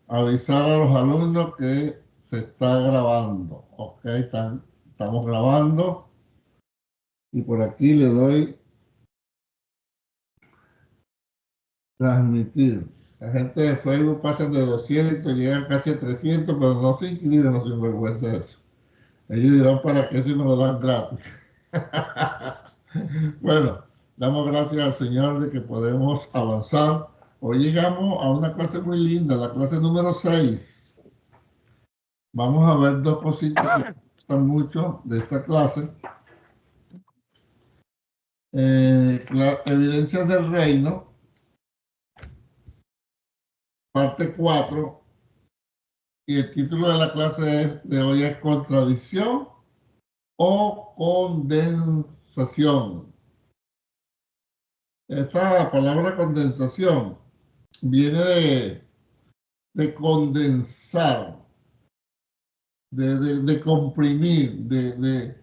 avisar a los alumnos que se está grabando. Ok, estamos grabando. Y por aquí le doy transmitir. La gente de Facebook pasa de 200, llegan casi a 300, pero no se inscriben los sinvergüenzas. Ellos dirán, ¿para qué si me lo dan gratis? Bueno, damos gracias al Señor de que podemos avanzar. Hoy llegamos a una clase muy linda, la clase número 6. Vamos a ver dos cositas que me gustan mucho de esta clase. Evidencias del reino, parte 4. Y el título de la clase de hoy es contradicción o condensación. Esta palabra condensación viene de condensar, de comprimir, de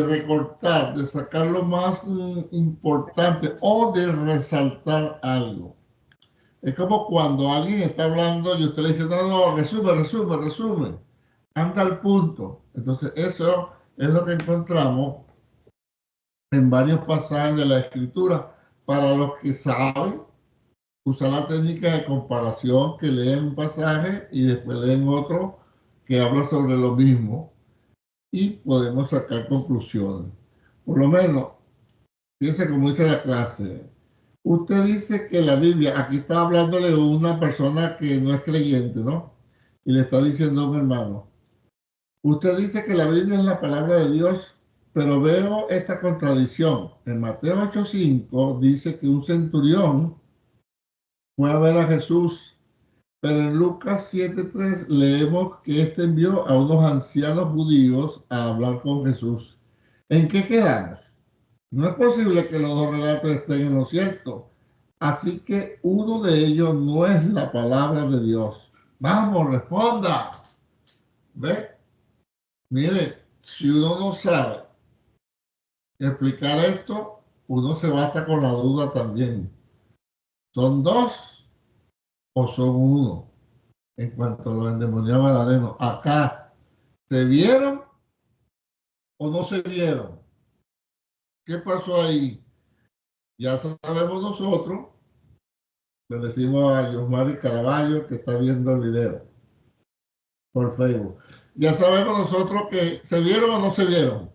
recortar, de sacar lo más importante o de resaltar algo. Es como cuando alguien está hablando y usted le dice, no, resume, anda al punto. Entonces eso es lo que encontramos en varios pasajes de la Escritura. Para los que saben, usar la técnica de comparación, que leen un pasaje y después leen otro que habla sobre lo mismo y podemos sacar conclusiones. Por lo menos, fíjense cómo dice la clase. Usted dice que la Biblia, aquí está hablándole de una persona que no es creyente, ¿no? Y le está diciendo a un hermano, usted dice que la Biblia es la palabra de Dios, pero veo esta contradicción. En Mateo 8:5 dice que un centurión fue a ver a Jesús, pero en Lucas 7:3 leemos que éste envió a unos ancianos judíos a hablar con Jesús. ¿En qué quedamos? No es posible que los dos relatos estén en lo cierto. Así que uno de ellos no es la palabra de Dios. Vamos, responda. ¿Ve? Mire, si uno no sabe explicar esto, uno se basta con la duda también. ¿Son dos o son uno? En cuanto a los endemoniados gadarenos, acá, ¿se vieron o no se vieron? ¿Qué pasó ahí? Ya sabemos nosotros, le decimos a Yosmari Caraballo que está viendo el video por Facebook. Ya sabemos nosotros que se vieron o no se vieron.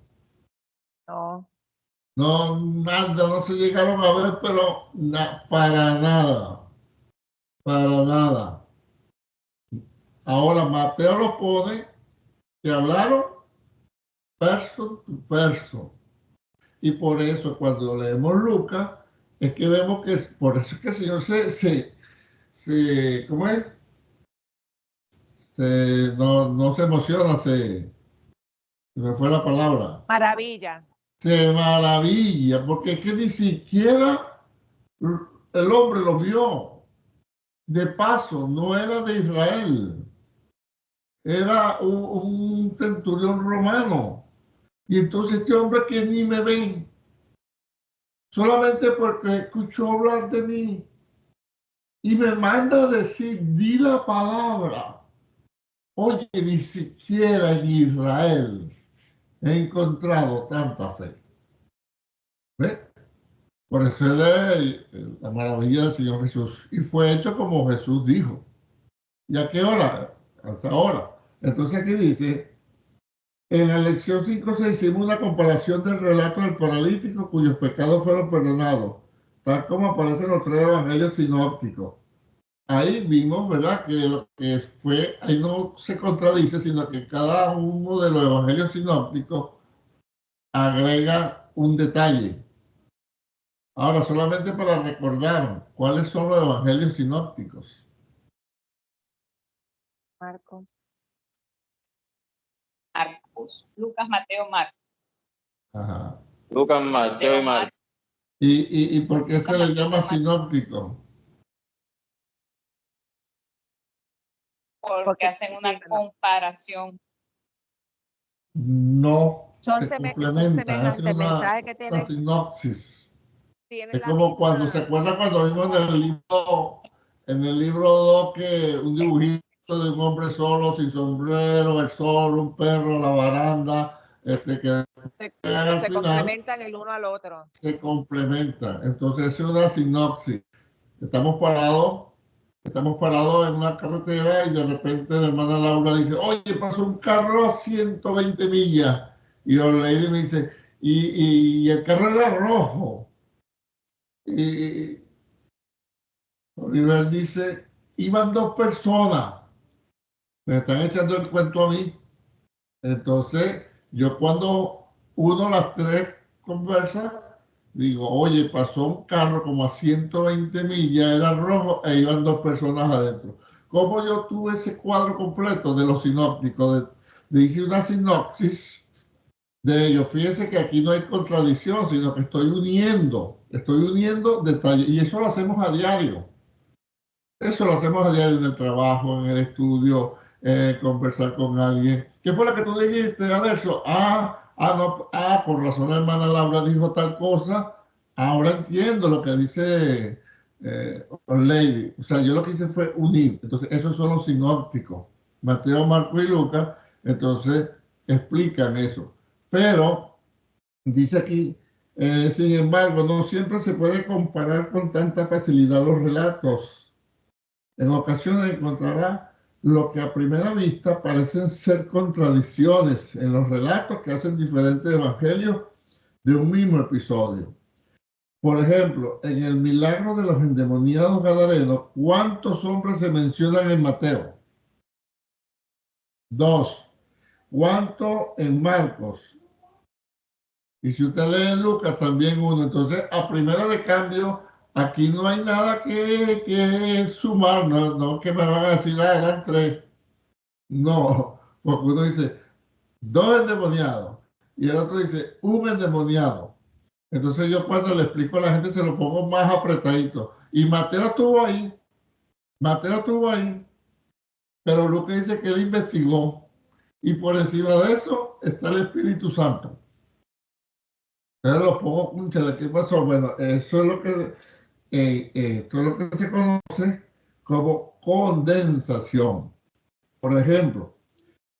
No. No, nada, no se llegaron a ver, pero para nada, para nada. Ahora Mateo lo pone que hablaron person to person. Y por eso cuando leemos Lucas, es que vemos que por eso es que el Señor ¿cómo es? No se emociona, se me fue la palabra. Maravilla. Se maravilla, porque es que ni siquiera el hombre lo vio. De paso, no era de Israel, era un centurión romano. Y entonces este hombre que ni me ve, solamente porque escuchó hablar de mí y me manda a decir, di la palabra. Oye, ni siquiera en Israel he encontrado tanta fe. ¿Ves? Por eso él es la maravilla del Señor Jesús. Y fue hecho como Jesús dijo. ¿Y a qué hora? Hasta ahora. Entonces aquí dice, en la lección 5 hicimos una comparación del relato del paralítico cuyos pecados fueron perdonados, tal como aparecen los tres evangelios sinópticos. Ahí vimos, ¿verdad? Que lo que fue, ahí no se contradice, sino que cada uno de los evangelios sinópticos agrega un detalle. Ahora, solamente para recordar, ¿cuáles son los evangelios sinópticos? Marcos. Marcos, Lucas, Mateo, Marcos. Ajá. Lucas, Mateo y Marcos. ¿Y por qué se le llama sinóptico? Porque hacen una comparación. No, Son se semejantes. complementan, hacen El mensaje que una tiene sinopsis. la Es como misma. cuando se acuerda cuando vimos en el libro en el libro 2 que un dibujito de un hombre solo, sin sombrero, el sol, un perro, la baranda, que al Se final complementan el uno al otro. se complementa. Entonces es una sinopsis. Estamos parados en una carretera y de repente la hermana Laura dice, oye, pasó un carro a 120 millas. Y Lady me dice, y el carro era rojo. Y Oliver dice, iban dos personas. Me están echando el cuento a mí. Entonces, yo cuando uno las tres conversa, digo, oye, pasó un carro como a 120 millas, era rojo e iban dos personas adentro. ¿Cómo yo tuve ese cuadro completo de los sinópticos? Hice una sinopsis de ellos. Fíjense que aquí no hay contradicción, sino que estoy uniendo detalles. Y eso lo hacemos a diario. Eso lo hacemos a diario en el trabajo, en el estudio, conversar con alguien. ¿Qué fue lo que tú dijiste, Adelso? No, por razón la hermana Laura dijo tal cosa. Ahora entiendo lo que dice Lady. O sea, yo lo que hice fue unir. Entonces, esos son los sinópticos. Mateo, Marco y Lucas, entonces, explican eso. Pero, dice aquí, sin embargo, no siempre se puede comparar con tanta facilidad los relatos. En ocasiones encontrará lo que a primera vista parecen ser contradicciones en los relatos que hacen diferentes evangelios de un mismo episodio. Por ejemplo, en el milagro de los endemoniados gadarenos, ¿cuántos hombres se mencionan en Mateo? 2. ¿Cuántos en Marcos? Y si usted lee en Lucas, también 1. Entonces, a primera de cambio, aquí no hay nada que sumar, no que me van a decir, eran 3. No, porque uno dice 2 endemoniados y el otro dice 1 endemoniado. Entonces yo cuando le explico a la gente se lo pongo más apretadito. Y Mateo estuvo ahí, pero Lucas dice que él investigó y por encima de eso está el Espíritu Santo. Entonces lo pongo, ¿qué pasó? Bueno, eso es lo que esto es lo que se conoce como condensación. Por ejemplo,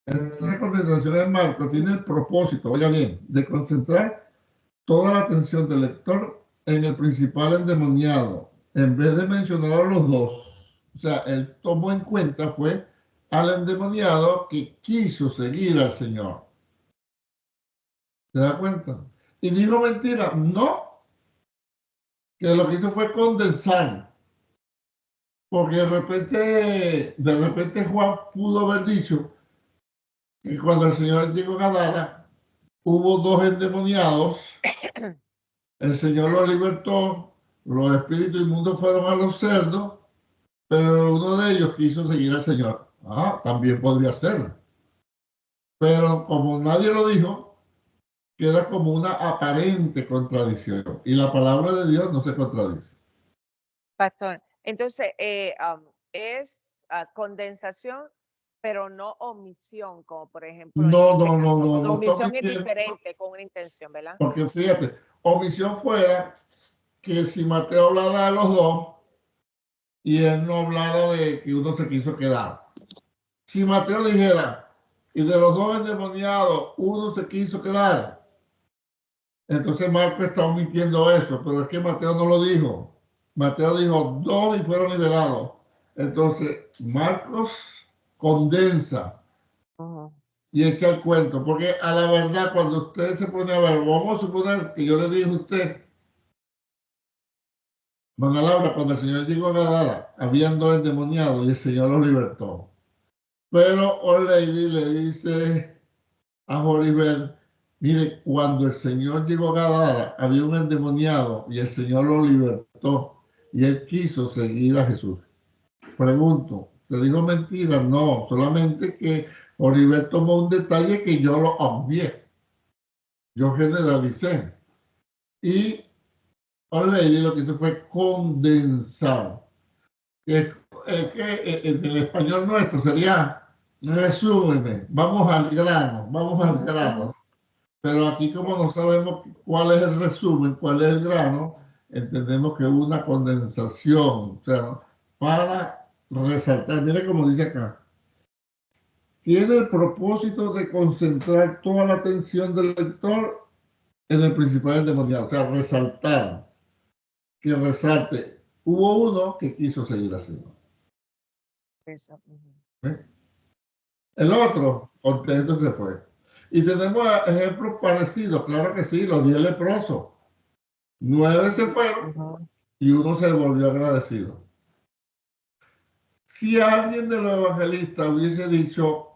esta condensación en Marco tiene el propósito, oiga bien, de concentrar toda la atención del lector en el principal endemoniado, en vez de mencionar a los dos. O sea, él tomó en cuenta fue al endemoniado que quiso seguir al Señor. ¿Se da cuenta? Y dijo mentira, no, que lo que hizo fue condensar. Porque de repente Juan pudo haber dicho que cuando el Señor llegó a Gadara, hubo 2 endemoniados, el Señor los libertó, los espíritus inmundos fueron a los cerdos, pero uno de ellos quiso seguir al Señor. También podría ser. Pero como nadie lo dijo, queda como una aparente contradicción. Y la palabra de Dios no se contradice. Pastor, entonces es condensación, pero no omisión, como por ejemplo. No. La omisión es diferente con una intención, ¿verdad? Porque fíjate, omisión fuera que si Mateo hablara de los dos y él no hablara de que uno se quiso quedar. Si Mateo dijera, y de los 2 endemoniados, uno se quiso quedar, entonces Marco está omitiendo eso, pero es que Mateo no lo dijo. Mateo dijo 2 y fueron liberados. Entonces, Marcos condensa y echa el cuento, porque a la verdad, cuando usted se pone a ver, vamos a suponer que yo le dije a usted, Mana Laura, cuando el Señor llegó a Gadara, habían 2 endemoniados y el Señor los libertó. Pero Lady le dice a Oliver, mire, cuando el Señor llegó a Gadara, había un endemoniado y el Señor lo libertó y él quiso seguir a Jesús. Pregunto, ¿te digo mentira? No, solamente que Oliver tomó un detalle que yo lo obvié. Yo generalicé. Y Lady lo que hizo fue condensar. Es que en el español nuestro sería resúmeme, vamos al grano. Pero aquí como no sabemos cuál es el resumen, cuál es el grano, entendemos que es una condensación. O sea, para resaltar. Mire como dice acá. Tiene el propósito de concentrar toda la atención del lector en el principal endemoniado. O sea, resaltar. Que resalte. Hubo uno que quiso seguir haciendo. Eso. ¿Eh? El otro, contento, se fue. Y tenemos ejemplos parecidos. Claro que sí, los 10 leprosos. 9 se fueron y uno se volvió agradecido. Si alguien de los evangelistas hubiese dicho,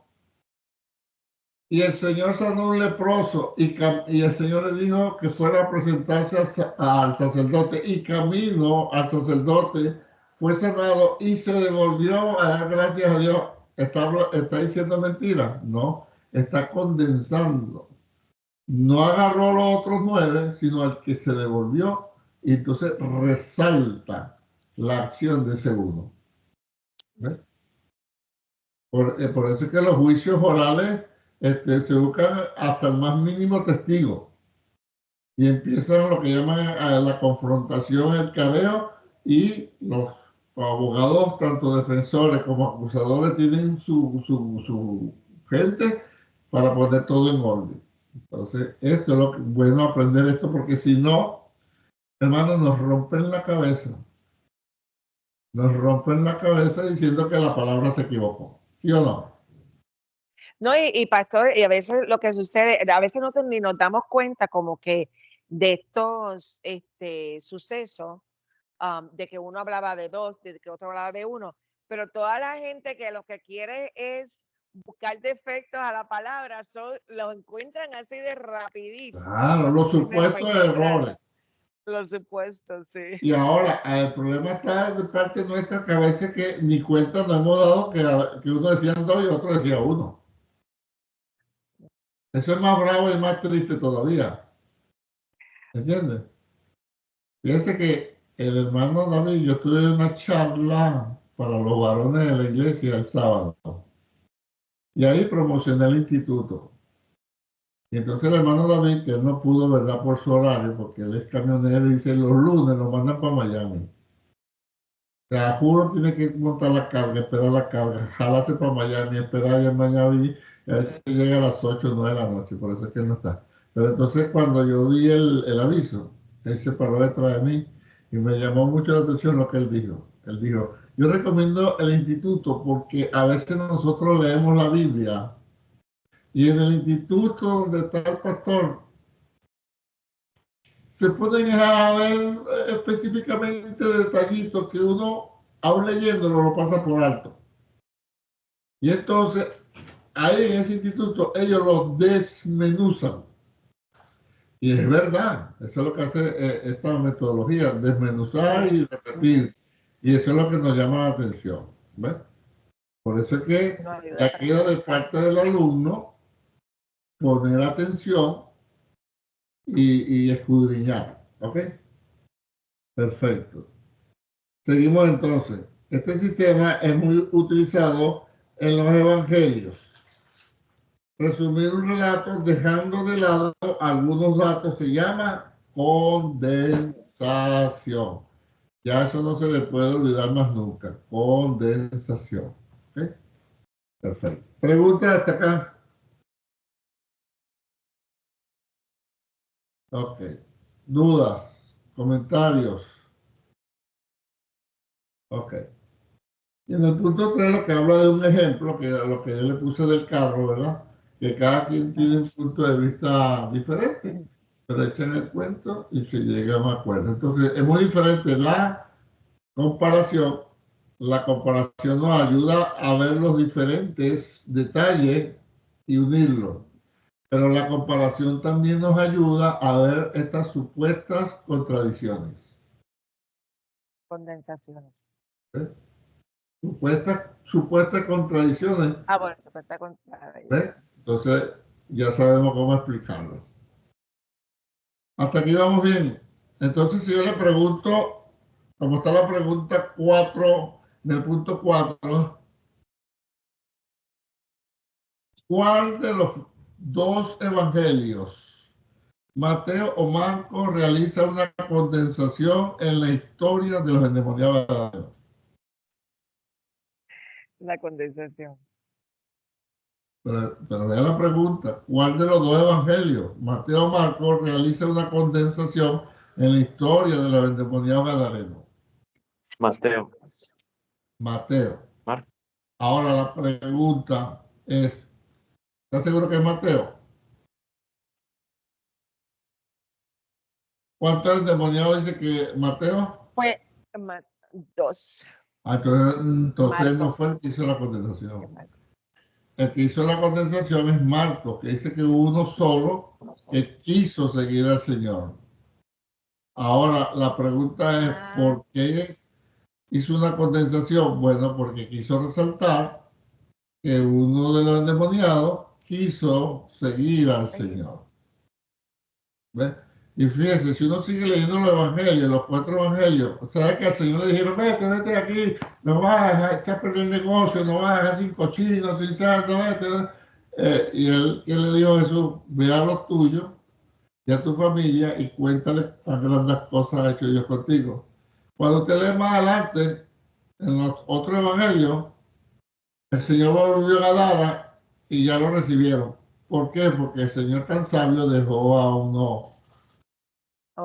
y el Señor sanó un leproso, y el Señor le dijo que fuera a presentarse al sacerdote, y camino al sacerdote fue sanado y se devolvió a dar gracias a Dios, ¿está diciendo mentira? No, está condensando. No agarró los otros 9, sino al que se devolvió, y entonces resalta la acción de ese uno. ¿Ves? Por eso es que los juicios orales se buscan hasta el más mínimo testigo y empiezan lo que llaman la confrontación, el careo, y los abogados, tanto defensores como acusadores, tienen su gente para poner todo en orden. Entonces, esto es lo que, bueno aprender esto, porque si no, hermano, nos rompen la cabeza. Nos rompen la cabeza diciendo que la palabra se equivocó. ¿Sí o no? No, y pastor, y a veces lo que sucede, a veces nosotros ni nos damos cuenta como que de estos sucesos, de que uno hablaba de dos, de que otro hablaba de uno, pero toda la gente que lo que quiere es buscar defectos a la palabra, los encuentran así de rapidito. Claro, los supuestos errores. Los supuestos, sí. Y ahora, el problema está de parte nuestra, que a veces que ni cuenta nos hemos dado que uno decía dos y otro decía uno. Eso es más bravo y más triste todavía. ¿Entiendes? Fíjense que el hermano David, yo tuve una charla para los varones de la iglesia el sábado. Y ahí promocioné el instituto. Y entonces el hermano David, que él no pudo, ¿verdad? Por su horario, porque él es camionero, y dice, los lunes lo mandan para Miami. O sea, juro, tiene que montar la carga, esperar la carga, jalarse para Miami, esperar allá en Miami, y a veces llega a las 8 o 9 de la noche, por eso es que él no está. Pero entonces cuando yo vi el aviso, él se paró detrás de mí y me llamó mucho la atención lo que él dijo. Él dijo, yo recomiendo el instituto porque a veces nosotros leemos la Biblia y en el instituto donde está el pastor, se pueden a ver específicamente detallitos que uno, aún leyéndolo, lo pasa por alto. Y entonces, ahí en ese instituto, ellos lo desmenuzan. Y es verdad, eso es lo que hace esta metodología, desmenuzar y repetir. Y eso es lo que nos llama la atención. ¿Ves? Por eso es que ya queda de parte del alumno poner atención y escudriñar. ¿Ok? Perfecto. Seguimos entonces. Este sistema es muy utilizado en los evangelios. Resumir un relato dejando de lado algunos datos se llama condensación. Ya eso no se le puede olvidar más nunca. Condensación. ¿Okay? Perfecto. Pregunta hasta acá. Ok. Dudas, comentarios. Ok. Y en el punto 3 lo que habla de un ejemplo, que lo que yo le puse del carro, ¿verdad? Que cada quien tiene un punto de vista diferente, pero echan el cuento y se llega a un acuerdo. Entonces, es muy diferente la comparación. La comparación nos ayuda a ver los diferentes detalles y unirlos. Pero la comparación también nos ayuda a ver estas supuestas contradicciones. Condensaciones. ¿Eh? Supuestas contradicciones. Bueno, supuesta contradicción. ¿Ves? Entonces, ya sabemos cómo explicarlo. Hasta aquí vamos bien. Entonces, si yo le pregunto, como está la pregunta 4, en el punto 4, ¿cuál de los dos evangelios, Mateo o Marcos, realiza una condensación en la historia de los endemoniados verdaderos? La condensación. Pero vea la pregunta, ¿cuál de los dos evangelios, Mateo o Marcos, realiza una condensación en la historia de los endemoniados gadarenos? Mateo. Mateo. Marcos. Ahora la pregunta es, ¿estás seguro que es Mateo? ¿Cuántos endemoniados dice que Mateo? Fue 2. Entonces no Marcos. fue el que hizo la condensación. El que hizo la condensación es Marcos, que dice que hubo uno solo que quiso seguir al Señor. Ahora, la pregunta es, ¿por qué hizo una condensación? Bueno, porque quiso resaltar que uno de los endemoniados quiso seguir al Señor. ¿Ves? Y fíjese, si uno sigue leyendo los evangelios, los 4 evangelios, ¿sabes que al Señor le dijeron, vete de aquí, no vas a dejar echar a perder el negocio, no vas a dejar sin cochino, sin sal, no vete? Y él, ¿qué le dijo a Jesús? Ve a los tuyos y a tu familia y cuéntale las grandes cosas ha hecho Dios contigo. Cuando usted lee más adelante, en los otros evangelios, el Señor volvió a Gadara y ya lo recibieron. ¿Por qué? Porque el Señor tan sabio dejó a uno.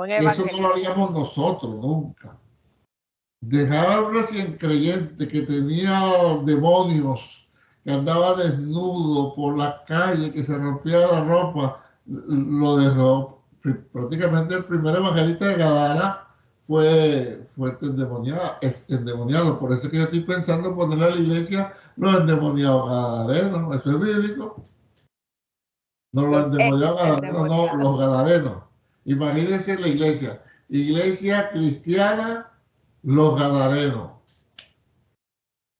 Eso no lo haríamos nosotros nunca. Dejar a un recién creyente que tenía demonios, que andaba desnudo por la calle, que se rompía la ropa, lo dejó. Prácticamente el primer evangelista de Gadara fue endemoniado. Por eso es que yo estoy pensando ponerle a la iglesia los endemoniados gadarenos. Eso es bíblico. No los endemoniados gadarenos, no, los gadarenos. Imagínense la iglesia cristiana, los gadarenos.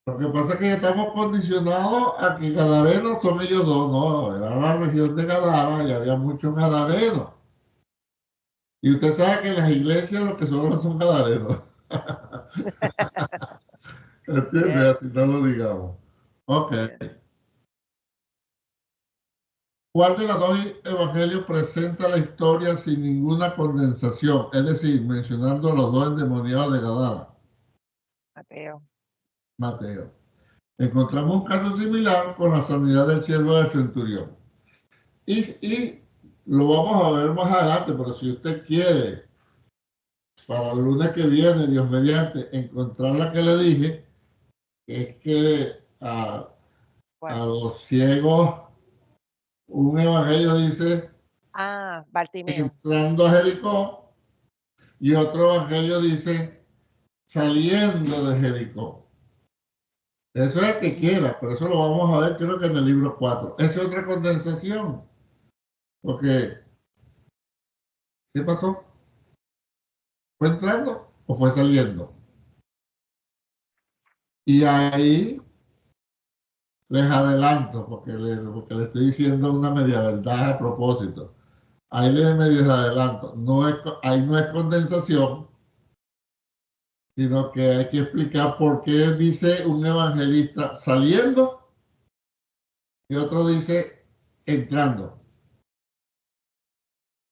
Lo que pasa es que estamos condicionados a que gadarenos son ellos dos, no, era la región de Gadara y había muchos gadarenos. Y usted sabe que en las iglesias lo que son gadarenos. ¿Entiende? Así no lo digamos. Ok. ¿Cuál de los dos evangelios presenta la historia sin ninguna condensación? Es decir, mencionando a los dos endemoniados de Gadara. Mateo. Encontramos un caso similar con la sanidad del siervo del centurión. Y lo vamos a ver más adelante, pero si usted quiere, para el lunes que viene, Dios mediante, encontrar la que le dije, es que a los ciegos, un evangelio dice, Bartimeo. entrando a Jericó, y otro evangelio dice, saliendo de Jericó. Eso es el que quiera, pero eso lo vamos a ver creo que en el libro 4. Esa es otra condensación. Porque, ¿qué pasó? ¿Fue entrando o fue saliendo? Y ahí les adelanto, porque le estoy diciendo una media verdad a propósito. Ahí les medio adelanto. Ahí no es condensación, sino que hay que explicar por qué dice un evangelista saliendo y otro dice entrando.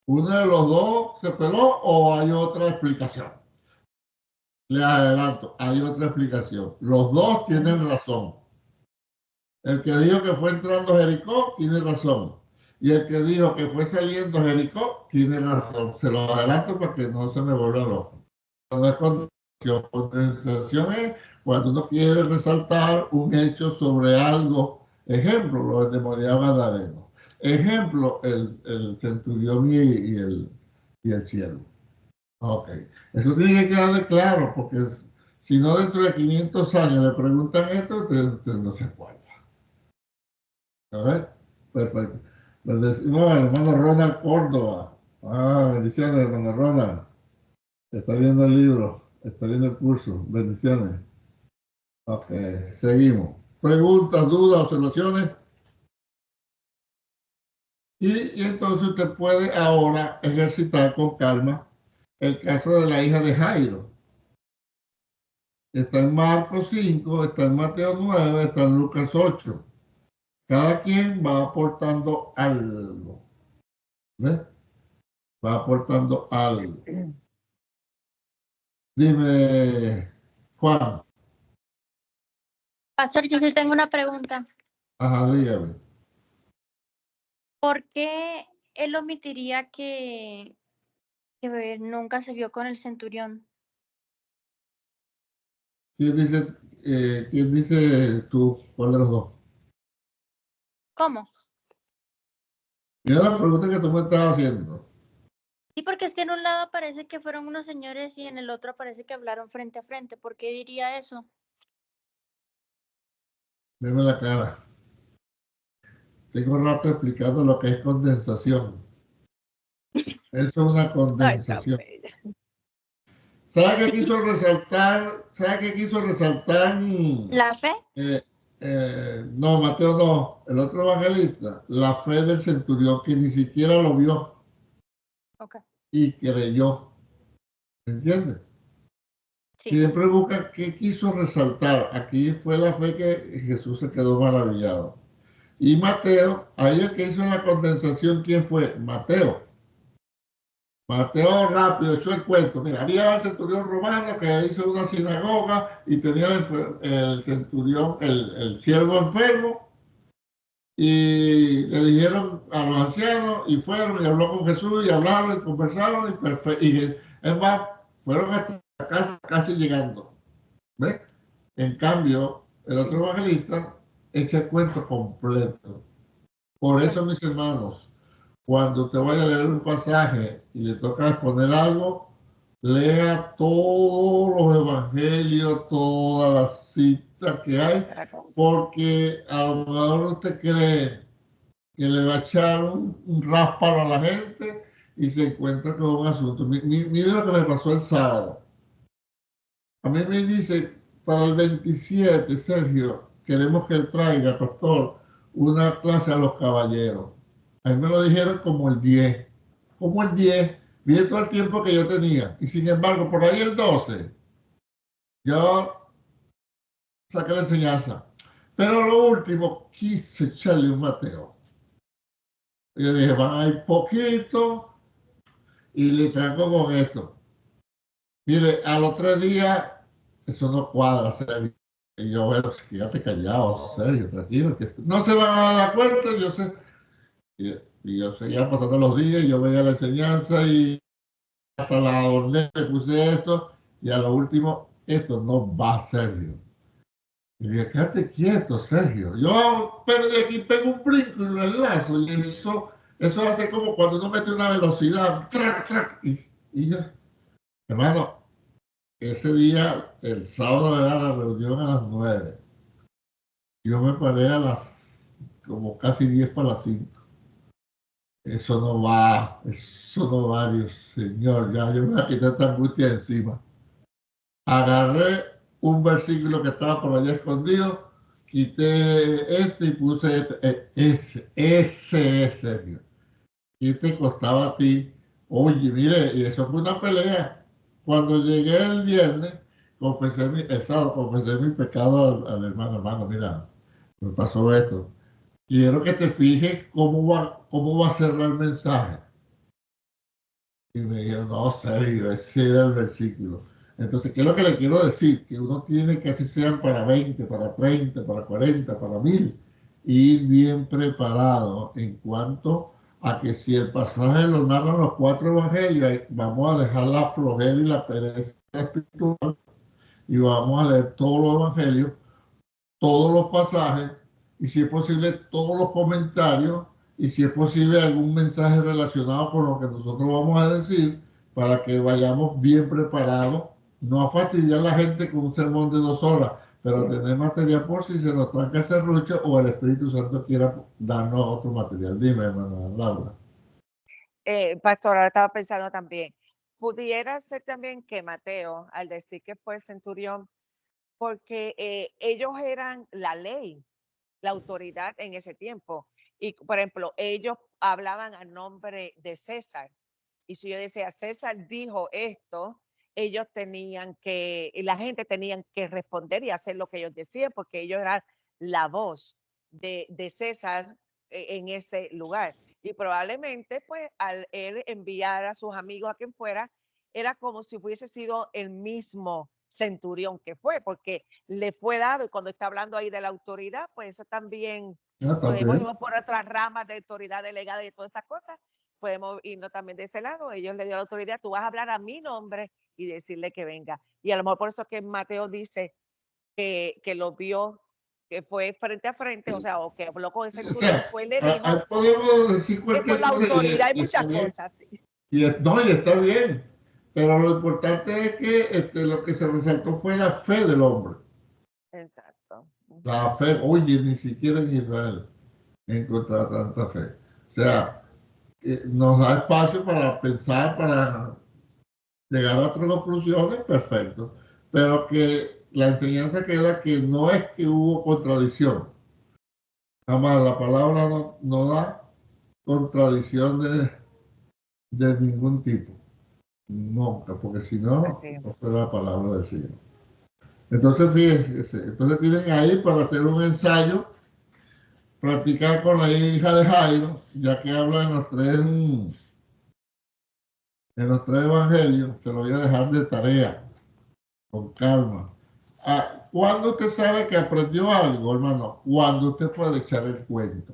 ¿Uno de los dos se peló o hay otra explicación? Les adelanto, hay otra explicación. Los dos tienen razón. El que dijo que fue entrando Jericó tiene razón. Y el que dijo que fue saliendo Jericó tiene razón. Se lo adelanto para que no se me vuelva loco. No es condensación. Condensación es cuando uno quiere resaltar un hecho sobre algo. Ejemplo, los endemoniados gadarenos. Ejemplo, el centurión y el siervo. Ok. Eso tiene que quedar claro, porque si no dentro de 500 años le preguntan esto, usted no se acuerda. A ver, perfecto. Bendecimos al hermano Ronald Córdoba. Bendiciones, hermano Ronald. Está viendo el libro, está viendo el curso. Bendiciones. Ok, seguimos. Preguntas, dudas, observaciones. Y entonces usted puede ahora ejercitar con calma el caso de la hija de Jairo. Está en Marcos 5, está en Mateo 9, está en Lucas 8. Cada quien va aportando algo. ¿Ves? Va aportando algo. Dime, Juan. Pastor, yo sí tengo una pregunta. Ajá, dígame. ¿Por qué él omitiría que nunca se vio con el centurión? ¿Quién dice tú? ¿Cuál de los dos? ¿Cómo? Mira la pregunta que tú me estabas haciendo. Sí, porque es que en un lado parece que fueron unos señores y en el otro parece que hablaron frente a frente. ¿Por qué diría eso? Dime la cara. Tengo rato explicando lo que es condensación. Eso es una Ay, tan condensación. bella. ¿Sabe qué quiso resaltar? ¿Sabe qué quiso resaltar? ¿La fe? No, Mateo no. El otro evangelista. La fe del centurión que ni siquiera lo vio Ok. y creyó. ¿Entiendes? Sí. Siempre busca qué quiso resaltar. Aquí fue la fe que Jesús se quedó maravillado. Y Mateo, ahí el que hizo la condensación, ¿quién fue? Mateo. Mateo rápido echó el cuento. Mira, había el centurión romano que hizo una sinagoga y tenía el centurión, el siervo enfermo, y le dijeron a los ancianos y fueron y habló con Jesús y hablaron y conversaron y es más, fueron hasta la casa casi llegando. ¿Ves? En cambio, el otro evangelista echa el cuento completo. Por eso, mis hermanos, cuando te vaya a leer un pasaje y le toca exponer algo, lea todos los evangelios, todas las citas que hay, porque a lo mejor usted cree que le va a echar un rásparo a la gente y se encuentra con un asunto. Mire lo que me pasó el sábado. A mí me dice, para el 27, Sergio, queremos que él traiga, pastor, una clase a los caballeros. A mí me lo dijeron como el 10. Como el 10, vi todo el tiempo que yo tenía. Y sin embargo, por ahí el 12, yo saqué la enseñanza. Pero lo último, quise echarle un Mateo. Yo dije, van a ir poquito y le traigo con esto. Mire, a los 3 días, eso no cuadra, Sergio. Y yo, bueno, quédate callado, Sergio, tranquilo, que no se van a dar cuenta, yo sé. Y yo seguía pasando los días, y yo veía la enseñanza y hasta la adorné, le puse esto, y a lo último, esto no va, Sergio. Y dije, quédate quieto, Sergio. Yo pego de aquí, pego un brinco y lo enlazo, y eso hace como cuando uno mete una velocidad, trac, trac, y yo, hermano, ese día, el sábado era la reunión a las 9. Yo me paré a las como casi 10 para las 5. Eso no va, Dios Señor, ya yo me voy a quitar esta angustia de encima. Agarré un versículo que estaba por allá escondido, quité este y puse ese es Sergio. ¿Qué te costaba a ti? Oye, mire, y eso fue una pelea. Cuando llegué el viernes, el sábado confesé mi pecado al hermano, mira, me pasó esto. Quiero que te fijes cómo va a cerrar el mensaje. Y me dijeron, no, serio, ese era el versículo. Entonces, ¿qué es lo que le quiero decir? Que uno tiene que así sean para 20, para 30, para 40, para 1000, ir bien preparado en cuanto a que si el pasaje lo narran los 4 evangelios, vamos a dejar la flojera y la pereza espiritual y vamos a leer todos los evangelios, todos los pasajes y si es posible todos los comentarios y si es posible algún mensaje relacionado con lo que nosotros vamos a decir para que vayamos bien preparados, no a fastidiar a la gente con un sermón de 2 horas, pero tener material por si se nos tranca ese serrucho o el Espíritu Santo quiera darnos otro material. Dime, hermana Laura. Pastor, ahora estaba pensando también, pudiera ser también que Mateo, al decir que fue el centurión, porque ellos eran la ley, la autoridad en ese tiempo. Y, por ejemplo, ellos hablaban a nombre de César. Y si yo decía, César dijo esto, ellos tenían que, y la gente tenían que responder y hacer lo que ellos decían, porque ellos eran la voz de César en ese lugar. Y probablemente, pues, al él enviar a sus amigos a quien fuera, era como si hubiese sido el mismo centurión que fue, porque le fue dado, y cuando está hablando ahí de la autoridad, pues eso también, podemos ir por otras ramas de autoridad delegada y todas esas cosas, podemos irnos también de ese lado. Ellos le dio la autoridad, tú vas a hablar a mi nombre y decirle que venga. Y a lo mejor por eso que Mateo dice que lo vio, que fue frente a frente, o sea, o que habló con el centurión, fue le dijo, podemos decir que por cualquier la cosa autoridad hay muchas está bien. cosas. Sí. No, y está bien. Pero lo importante es que lo que se resaltó fue la fe del hombre. Exacto. La fe, oye, ni siquiera en Israel encontrar tanta fe. O sea, nos da espacio para pensar, para llegar a otras conclusiones, perfecto. Pero que la enseñanza queda que no es que hubo contradicción. Jamás la palabra no da contradicción de ningún tipo. Nunca, porque si no, no fuera la palabra del Señor. Entonces, fíjense, entonces tienen ahí para hacer un ensayo, practicar con la hija de Jairo, ya que habla en los tres evangelios, se lo voy a dejar de tarea, con calma. ¿Cuándo usted sabe que aprendió algo, hermano? Cuando usted puede echar el cuento.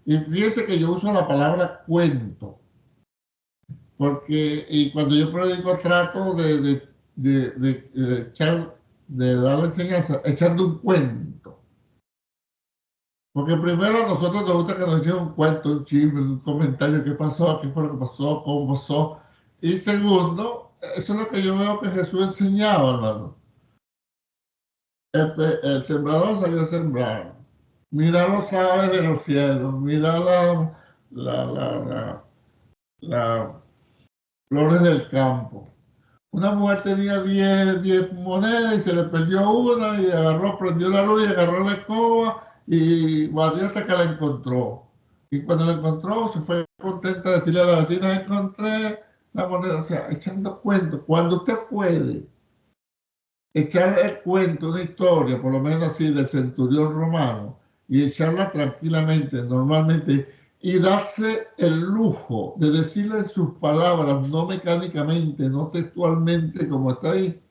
Y fíjese que yo uso la palabra cuento, porque y cuando yo predico trato de dar la enseñanza echando un cuento. Porque primero a nosotros nos gusta que nos echen un cuento, un chisme, un comentario, qué pasó, qué fue lo que pasó, cómo pasó. Y segundo, eso es lo que yo veo que Jesús enseñaba, hermano. El sembrador salió a sembrar. Mira los aves de los cielos, mira las flores del campo. Una mujer tenía 10 monedas y se le perdió una y agarró, prendió la luz y agarró la escoba y barrió hasta que la encontró. Y cuando la encontró se fue contenta de decirle a la vecina, encontré la moneda. O sea, echando cuentos. Cuando usted puede echar el cuento, una historia, por lo menos así, del centurión romano, y echarla tranquilamente, normalmente, y darse el lujo de decirle en sus palabras, no mecánicamente, no textualmente como está ahí,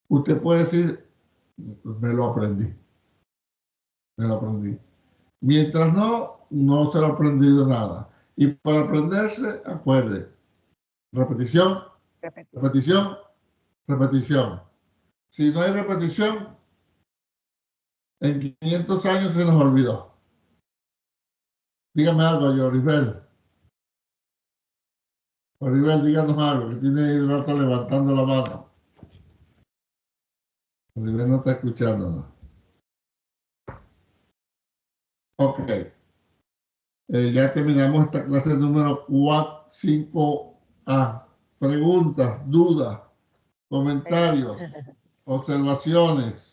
usted puede decir, me lo aprendí. Me lo aprendí. Mientras no se lo ha aprendido nada. Y para aprenderse, acuerde, repetición, repetición, repetición. Si no hay repetición, en 500 años se nos olvidó. Dígame algo, Yoribel. Yoribel, díganos algo, que tiene el rato levantando la mano. Yoribel no está escuchándonos. Ok. Ya terminamos esta clase número 5A. Preguntas, dudas, comentarios, observaciones.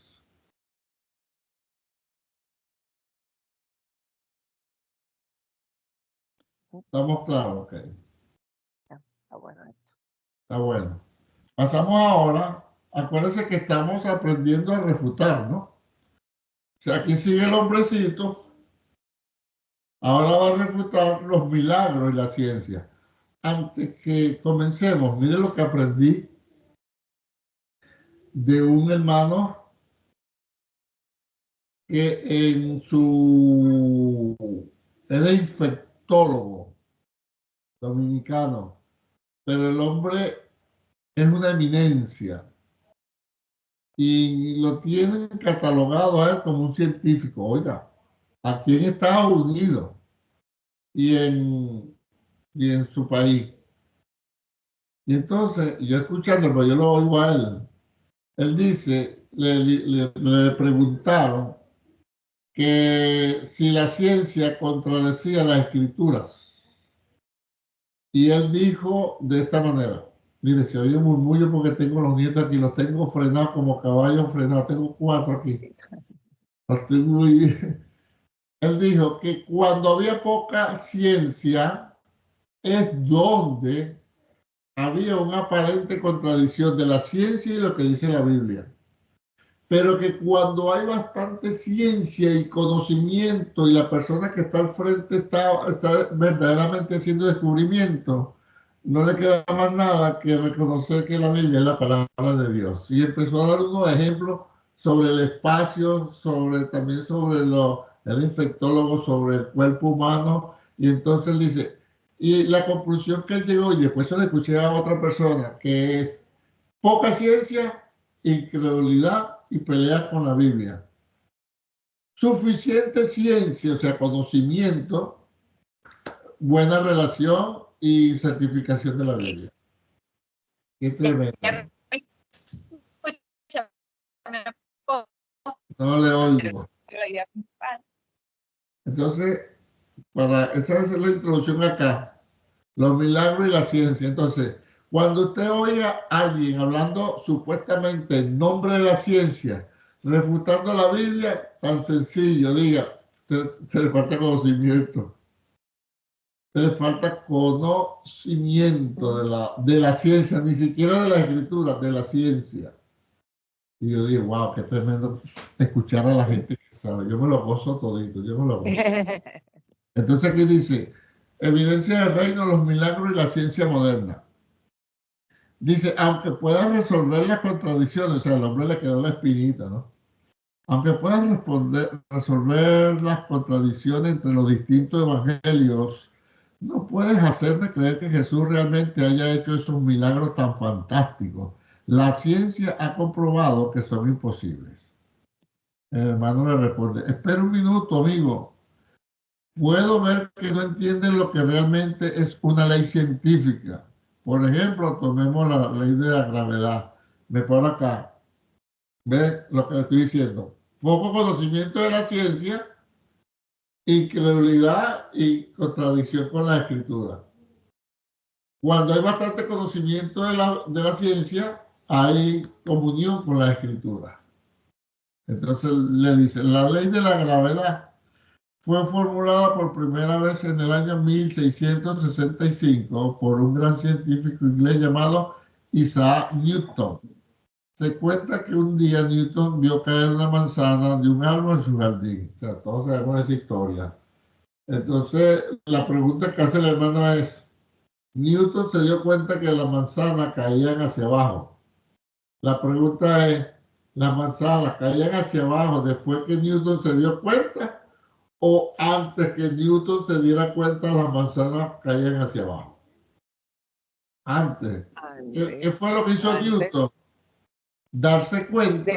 ¿Estamos claros? Ok. Está bueno esto. Está bueno. Pasamos ahora. Acuérdense que estamos aprendiendo a refutar, ¿no? O sea, aquí sigue el hombrecito. Ahora va a refutar los milagros y la ciencia. Antes que comencemos, mire lo que aprendí de un hermano que es de infectólogo dominicano, pero el hombre es una eminencia y lo tienen catalogado a él como un científico. Oiga, aquí en Estados Unidos y en su país. Y entonces, yo escuchándolo, yo lo oigo a él dice, le preguntaron que si la ciencia contradecía las escrituras. Y él dijo de esta manera, mire, se oye murmullo porque tengo los nietos aquí, los tengo frenados como caballos frenados, tengo 4 aquí. Los tengo muy... Él dijo que cuando había poca ciencia es donde había una aparente contradicción de la ciencia y lo que dice la Biblia. Pero que cuando hay bastante ciencia y conocimiento y la persona que está al frente está verdaderamente haciendo descubrimiento, no le queda más nada que reconocer que la Biblia es la palabra de Dios. Y empezó a dar unos ejemplos sobre el espacio, también sobre el infectólogo, sobre el cuerpo humano. Y entonces él dice, y la conclusión que él llegó, y después se lo escuché a otra persona, que es poca ciencia, incredulidad y pelea con la Biblia. Suficiente ciencia, o sea, conocimiento, buena relación y certificación de la Biblia. Qué tremendo. No le oigo. Entonces, esa es la introducción acá. Los milagros y la ciencia. Entonces, cuando usted oiga a alguien hablando supuestamente en nombre de la ciencia, refutando la Biblia, tan sencillo, diga, se le falta conocimiento. Le falta conocimiento de la ciencia, ni siquiera de la escritura, de la ciencia. Y yo digo, wow, qué tremendo escuchar a la gente que sabe. Yo me lo gozo todito, yo me lo gozo. Entonces aquí dice, evidencia del reino, los milagros y la ciencia moderna. Dice, aunque pueda resolver las contradicciones, o sea, al hombre le quedó la espinita, ¿no? Aunque pueda resolver las contradicciones entre los distintos evangelios, no puedes hacerme creer que Jesús realmente haya hecho esos milagros tan fantásticos. La ciencia ha comprobado que son imposibles. El hermano le responde, espera un minuto, amigo. Puedo ver que no entienden lo que realmente es una ley científica. Por ejemplo, tomemos la ley de la gravedad. Me paro acá. ¿Ve lo que le estoy diciendo? Poco conocimiento de la ciencia, incredulidad y contradicción con la escritura. Cuando hay bastante conocimiento de la ciencia, hay comunión con la escritura. Entonces le dice, la ley de la gravedad fue formulada por primera vez en el año 1665 por un gran científico inglés llamado Isaac Newton. Se cuenta que un día Newton vio caer una manzana de un árbol en su jardín. O sea, todos sabemos esa historia. Entonces, la pregunta que hace el hermano es, Newton se dio cuenta que las manzanas caían hacia abajo. La pregunta es, ¿las manzanas caían hacia abajo después que Newton se dio cuenta o antes que Newton se diera cuenta las manzanas caían hacia abajo? Antes. ¿Qué fue lo que hizo Newton? Darse cuenta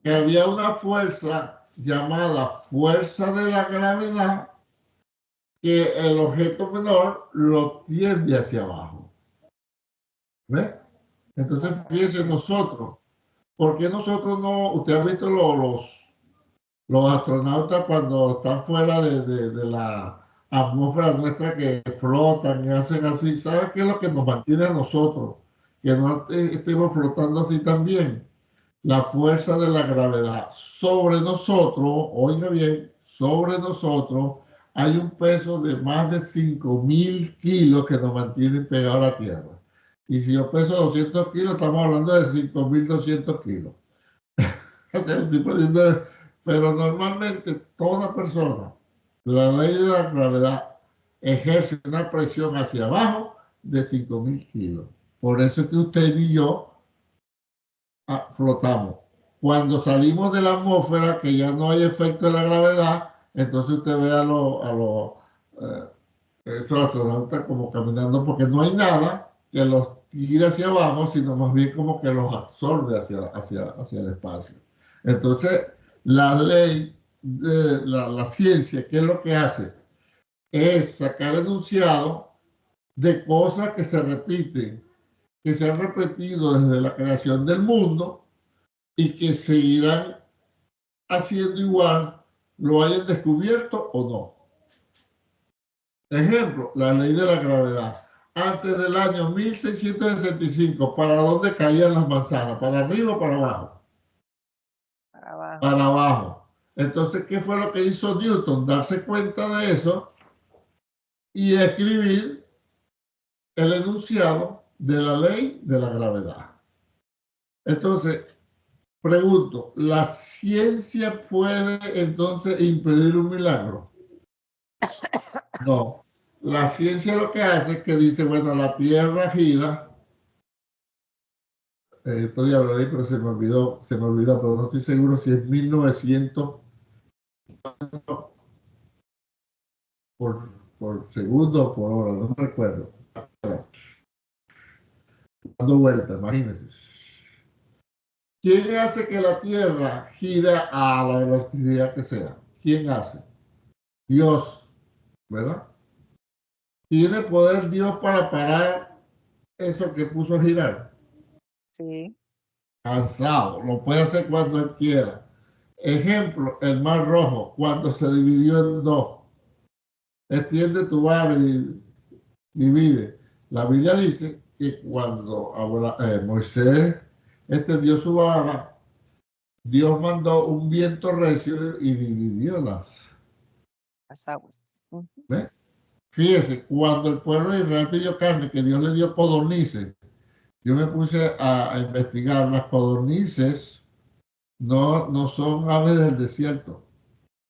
que había una fuerza llamada fuerza de la gravedad que el objeto menor lo tiende hacia abajo. ¿Ve? Entonces, fíjense nosotros, ¿por qué nosotros no? Usted ha visto los astronautas cuando están fuera de la atmósfera nuestra que flotan y hacen así. ¿Sabe qué es lo que nos mantiene a nosotros? Que no estemos flotando así también. La fuerza de la gravedad sobre nosotros, oiga bien, sobre nosotros hay un peso de más de 5.000 kilos que nos mantienen pegados a la Tierra. Y si yo peso 200 kilos, estamos hablando de 5.200 kilos. Pero normalmente toda persona, la ley de la gravedad ejerce una presión hacia abajo de 5.000 kilos. Por eso es que usted y yo flotamos. Cuando salimos de la atmósfera, que ya no hay efecto de la gravedad, entonces usted ve a esos astronautas como caminando porque no hay nada que los tire hacia abajo, sino más bien como que los absorbe hacia el espacio. Entonces, la ley de la ciencia, ¿qué es lo que hace? Es sacar enunciado de cosas que se repiten, que se han repetido desde la creación del mundo y que seguirán haciendo igual, lo hayan descubierto o no. Ejemplo, la ley de la gravedad. Antes del año 1665, ¿para dónde caían las manzanas? ¿Para arriba o para abajo? Para abajo. Para abajo. Entonces, ¿qué fue lo que hizo Newton? Darse cuenta de eso y escribir el enunciado de la ley de la gravedad. Entonces, pregunto, ¿la ciencia puede entonces impedir un milagro? No. La ciencia lo que hace es que dice, bueno, la Tierra gira. Estoy hablando ahí, pero se me olvidó, pero no estoy seguro si es 1900 por segundo o por hora, no recuerdo. Dando vueltas, imagínense. ¿Quién hace que la Tierra gira a la velocidad que sea? ¿Quién hace? Dios, ¿verdad? ¿Tiene poder Dios para parar eso que puso a girar? Sí. Cansado, lo puede hacer cuando él quiera. Ejemplo, el Mar Rojo, cuando se dividió en dos. Extiende tu vara y divide. La Biblia dice que cuando Moisés extendió su vara, Dios mandó un viento recio y dividió Las aguas. ¿Ve? Fíjese, cuando el pueblo de Israel pidió carne, que Dios le dio codornices, yo me puse a investigar. Las codornices no son aves del desierto,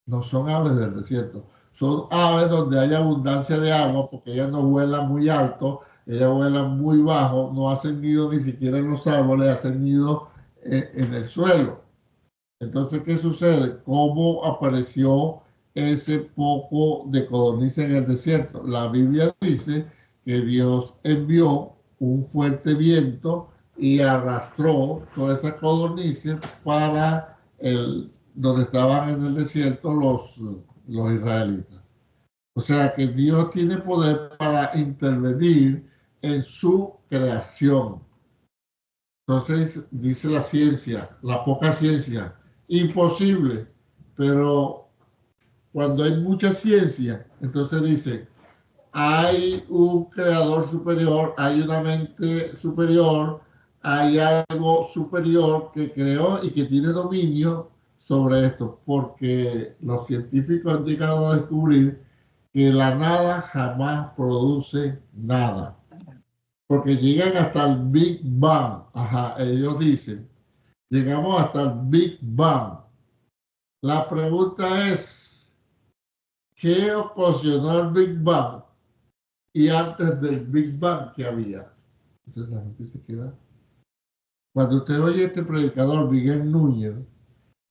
no son aves del desierto, son aves donde hay abundancia de agua, porque ellas no vuelan muy alto, ellas vuelan muy bajo, no hacen nido ni siquiera en los árboles, hacen nido en el suelo. Entonces, ¿qué sucede? ¿Cómo apareció ese poco de codorniz en el desierto? La Biblia dice que Dios envió un fuerte viento y arrastró todas esas codornices para donde estaban en el desierto los israelitas. O sea que Dios tiene poder para intervenir en su creación. Entonces, dice la ciencia, la poca ciencia, imposible, pero cuando hay mucha ciencia, entonces dice, hay un creador superior, hay una mente superior, hay algo superior que creó y que tiene dominio sobre esto, porque los científicos han llegado a descubrir que la nada jamás produce nada. Porque llegan hasta el Big Bang. Ajá, ellos dicen, llegamos hasta el Big Bang. La pregunta es, ¿qué ocasionó el Big Bang? Y antes del Big Bang, ¿qué había? Entonces la gente se queda. Cuando usted oye este predicador, Miguel Núñez,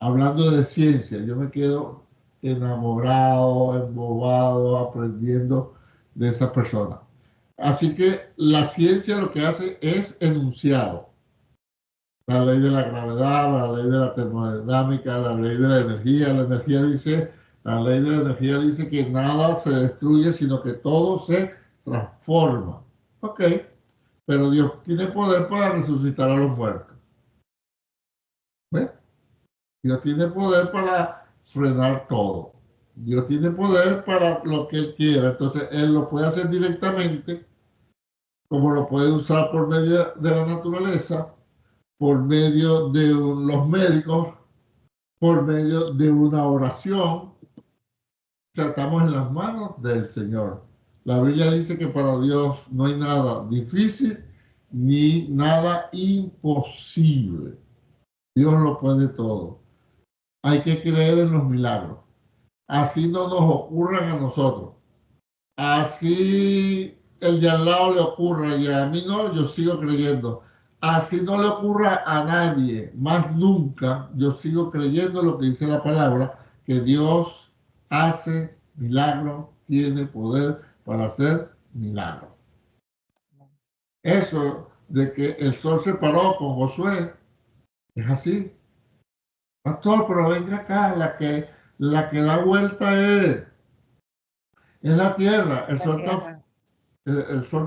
hablando de ciencia, yo me quedo enamorado, embobado, aprendiendo de esa persona. Así que la ciencia lo que hace es enunciado. La ley de la gravedad, la ley de la termodinámica, la ley de la energía. La ley de la energía dice que nada se destruye, sino que todo se transforma. Ok, pero Dios tiene poder para resucitar a los muertos. ¿Ves? Dios tiene poder para frenar todo. Dios tiene poder para lo que Él quiera. Entonces, Él lo puede hacer directamente, como lo puede usar por medio de la naturaleza, por medio de los médicos, por medio de una oración. O sea, estamos en las manos del Señor. La Biblia dice que para Dios no hay nada difícil ni nada imposible. Dios lo puede todo. Hay que creer en los milagros. Así no nos ocurran a nosotros. Así el de al lado le ocurra y a mí no, yo sigo creyendo. Así no le ocurra a nadie, más nunca, yo sigo creyendo lo que dice la palabra, que Dios hace milagros, tiene poder para hacer milagros. Eso de que el sol se paró con Josué, es así. Pastor, pero venga acá, la que da vuelta es la tierra, el sol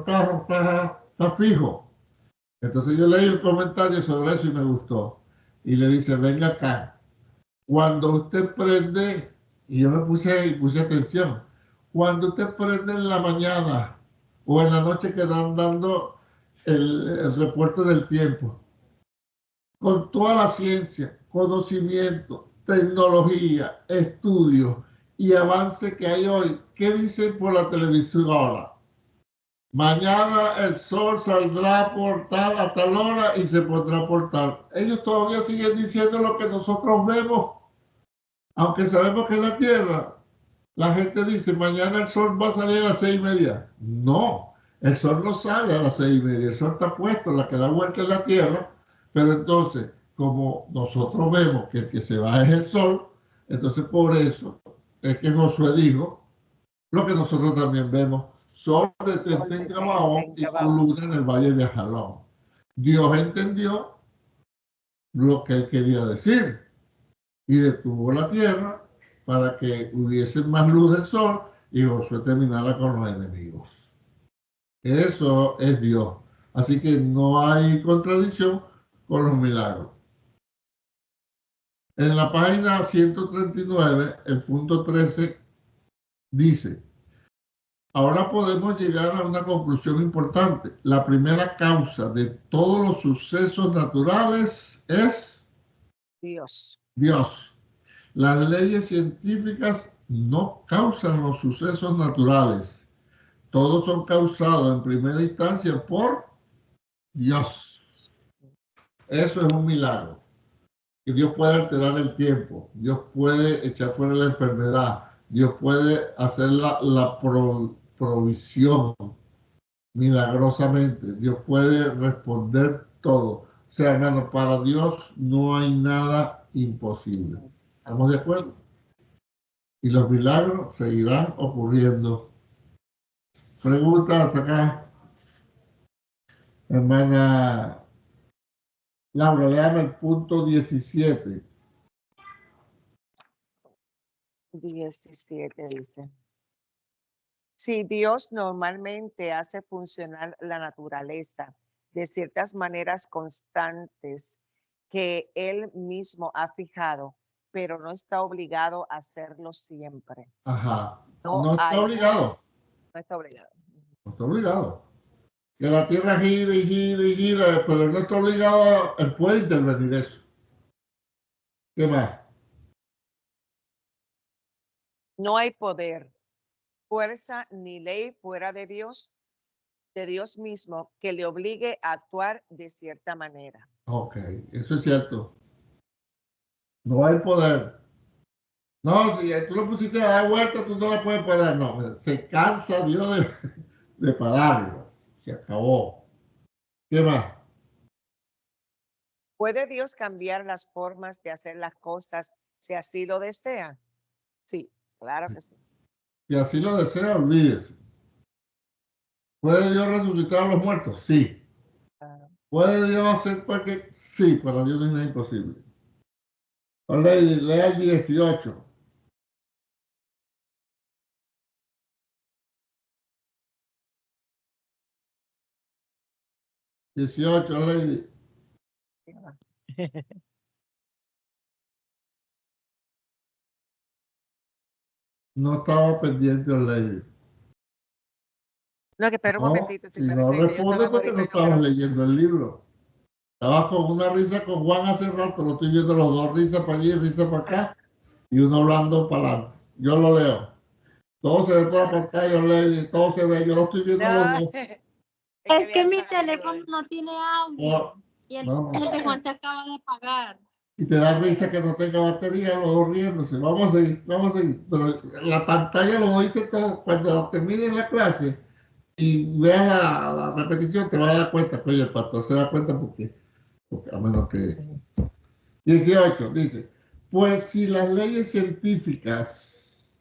está fijo. Entonces yo leí un comentario sobre eso y me gustó. Y le dice, venga acá. Cuando usted prende, y yo me puse atención, cuando usted prende en la mañana o en la noche que están dando el reporte del tiempo, con toda la ciencia, conocimiento, tecnología, estudios y avance que hay hoy, ¿qué dicen por la televisión ahora? Mañana el sol saldrá por tal a tal hora y se pondrá por tal. Ellos todavía siguen diciendo lo que nosotros vemos, aunque sabemos que es la Tierra. La gente dice, mañana el sol va a salir a las 6:30. No, el sol no sale a las 6:30. El sol está puesto, la que da vuelta en la tierra. Pero entonces, como nosotros vemos que el que se va es el sol, entonces por eso es que Josué dijo lo que nosotros también vemos: sol detente en Gabaón y con luna en el valle de Ajalón. Dios entendió lo que él quería decir y detuvo la tierra para que hubiese más luz del sol y Josué terminara con los enemigos. Eso es Dios. Así que no hay contradicción con los milagros. En la página 139, el punto 13 dice: ahora podemos llegar a una conclusión importante. La primera causa de todos los sucesos naturales es Dios. Dios. Las leyes científicas no causan los sucesos naturales. Todos son causados en primera instancia por Dios. Eso es un milagro. Que Dios puede alterar el tiempo. Dios puede echar fuera la enfermedad. Dios puede hacer la provisión milagrosamente. Dios puede responder todo. O sea, hermano, para Dios no hay nada imposible. ¿Estamos de acuerdo? Y los milagros seguirán ocurriendo. Pregunta hasta acá. Hermana Laura, léame el punto 17. 17 dice. Si Dios normalmente hace funcionar la naturaleza de ciertas maneras constantes que Él mismo ha fijado, pero no está obligado a hacerlo siempre. Ajá. No está obligado. No está obligado. No está obligado. Que la tierra gire y gire y gire, pero él no está obligado, él puede intervenir eso. ¿Qué más? No hay poder, fuerza ni ley fuera de Dios mismo, que le obligue a actuar de cierta manera. Ok, eso es cierto. No hay poder. No, si tú lo pusiste a dar vuelta, tú no la puedes parar. No, se cansa Dios de pararlo. Se acabó. ¿Qué más? ¿Puede Dios cambiar las formas de hacer las cosas si así lo desea? Sí, claro que sí. Si así lo desea, olvídese. ¿Puede Dios resucitar a los muertos? Sí. ¿Puede Dios hacer cualquier? Sí, para Dios no hay nada imposible. Lea el 18. 18, Lady. No estaba pendiente, Lady. No, que espera un momentito. Si no responde porque no estabas leyendo el libro. Estabas con una risa con Juan hace rato, lo estoy viendo los dos, risa para allí, risa para acá, y uno hablando para adelante. Yo lo leo. Todo se ve por la pantalla, Lady, todo se ve, yo lo estoy viendo los dos. Es que mi teléfono no tiene audio. Y el de Juan se acaba de apagar. Y te da risa que no tenga batería, los dos riéndose. Vamos a seguir. Pero la pantalla lo oíste todo. Cuando termine la clase y veas la repetición, te vas a dar cuenta. Pero el pastor se da cuenta porque a menos que... 18, dice: pues si las leyes científicas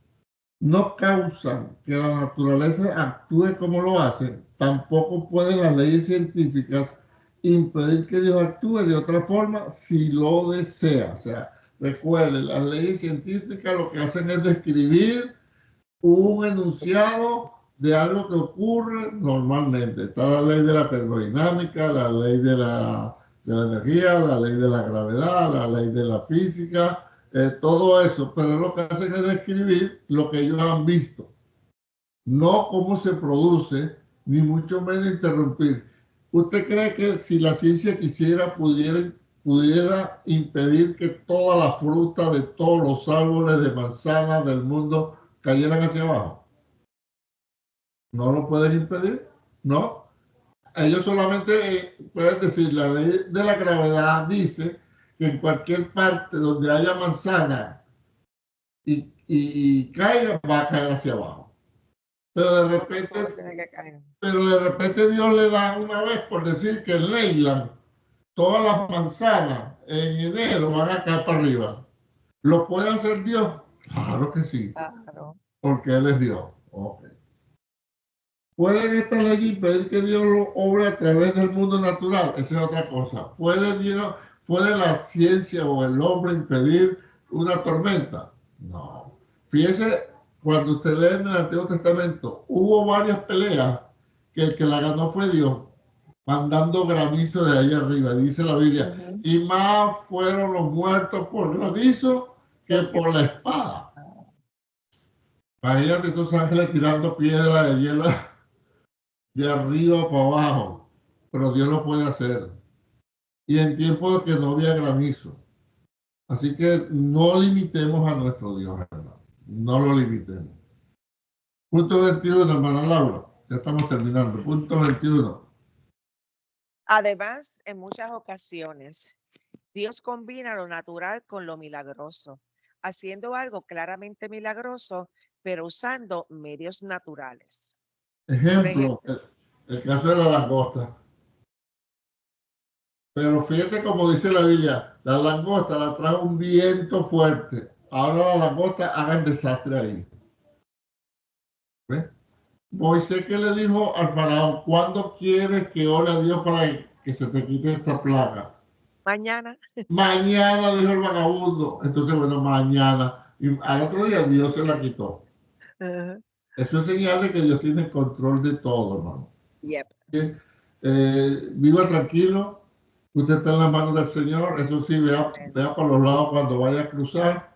no causan que la naturaleza actúe como lo hace, tampoco pueden las leyes científicas impedir que Dios actúe de otra forma si lo desea. O sea, recuerden, las leyes científicas lo que hacen es describir un enunciado de algo que ocurre normalmente. Está la ley de la termodinámica, la ley de la energía, la ley de la gravedad, la ley de la física, todo eso, pero lo que hacen es describir lo que ellos han visto, no cómo se produce, ni mucho menos interrumpir. ¿Usted cree que si la ciencia quisiera, pudiera impedir que toda la fruta de todos los árboles de manzana del mundo cayeran hacia abajo? ¿No lo pueden impedir? No. Ellos solamente pueden decir, la ley de la gravedad dice que en cualquier parte donde haya manzana y caiga, va a caer hacia abajo. Pero de repente Dios le da una vez por decir que en Leyland todas las manzanas en enero van a caer para arriba. ¿Lo puede hacer Dios? Claro que sí. Claro. Porque Él es Dios. Okay. ¿Puede esta ley impedir que Dios lo obre a través del mundo natural? Esa es otra cosa. ¿Puede la ciencia o el hombre impedir una tormenta? No. Fíjese, cuando usted lee en el Antiguo Testamento, hubo varias peleas que el que la ganó fue Dios, mandando granizo de ahí arriba, dice la Biblia. Y más fueron los muertos por granizo que por la espada. Imagínate esos ángeles tirando piedras de hielo de arriba para abajo, pero Dios lo puede hacer. Y en tiempos de que no había granizo. Así que no limitemos a nuestro Dios, hermano. No lo limitemos. Punto 21, hermana Laura. Ya estamos terminando. Punto 21. Además, en muchas ocasiones, Dios combina lo natural con lo milagroso, haciendo algo claramente milagroso, pero usando medios naturales. Ejemplo, el caso de la langosta. Pero fíjate como dice la Biblia, la langosta la trae un viento fuerte. Ahora la langosta haga el desastre ahí. ¿Ves? Moisés que le dijo al faraón, ¿cuándo quieres que ore a Dios para que se te quite esta plaga? Mañana. Mañana, dijo el vagabundo. Entonces, bueno, mañana. Y al otro día Dios se la quitó. Eso es señal de que Dios tiene el control de todo, hermano. Yep. Viva tranquilo. Usted está en las manos del Señor. Eso sí, vea por los lados cuando vaya a cruzar.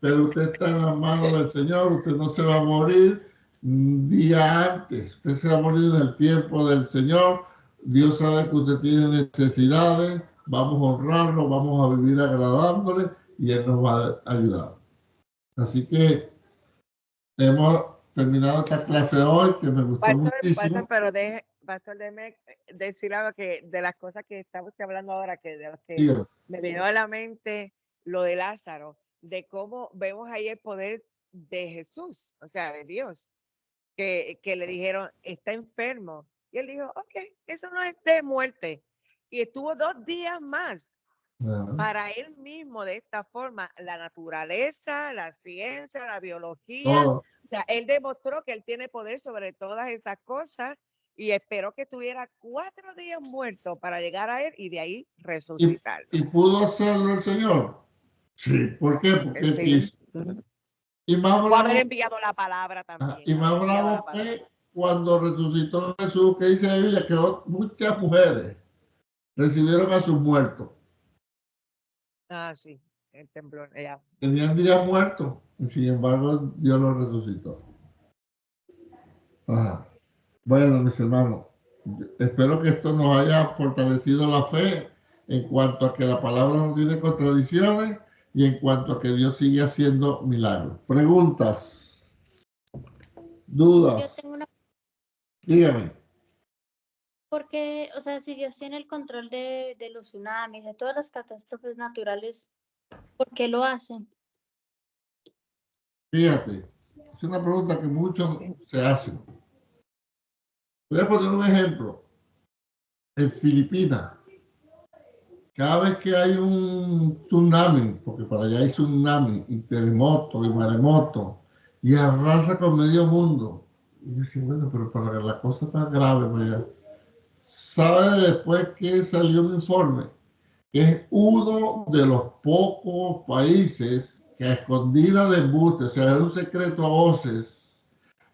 Pero usted está en las manos del Señor. Usted no se va a morir un día antes. Usted se va a morir en el tiempo del Señor. Dios sabe que usted tiene necesidades. Vamos a honrarlo, vamos a vivir agradándole y Él nos va a ayudar. Así que hemos terminado esta clase hoy que me gustó muchísimo. Pastor, déjeme decir algo que de las cosas que estamos hablando ahora, que de las que me vino a la mente lo de Lázaro, de cómo vemos ahí el poder de Jesús, o sea, de Dios, que le dijeron, está enfermo. Y él dijo, ok, eso no es de muerte. Y estuvo 2 días más. Para él mismo, de esta forma, la naturaleza, la ciencia, la biología, o sea, él demostró que él tiene poder sobre todas esas cosas y esperó que tuviera 4 días muerto para llegar a él y de ahí resucitar. ¿Y pudo hacerlo el Señor? Sí. ¿Por qué? Porque él quiso. Y más bravo, haber enviado la palabra también. Y más bravo fue cuando resucitó Jesús, que dice la Biblia que muchas mujeres recibieron a sus muertos. Ah, sí, el temblor. Ya. Tenían días muertos, y sin embargo Dios los resucitó. Bueno, mis hermanos, espero que esto nos haya fortalecido la fe en cuanto a que la palabra no tiene contradicciones y en cuanto a que Dios sigue haciendo milagros. Preguntas, dudas. Yo tengo una... Dígame. Porque, o sea, si Dios tiene el control de los tsunamis, de todas las catástrofes naturales, ¿por qué lo hacen? Fíjate, es una pregunta que muchos se hacen. Voy a poner un ejemplo. En Filipinas, cada vez que hay un tsunami, porque para allá hay tsunami, y terremoto, y maremoto, y arrasa con medio mundo. Y yo decía, bueno, pero para la cosa tan grave, pues, ¿sabe después que salió un informe? Que es uno de los pocos países que a escondida de embuste, o sea, es un secreto a voces,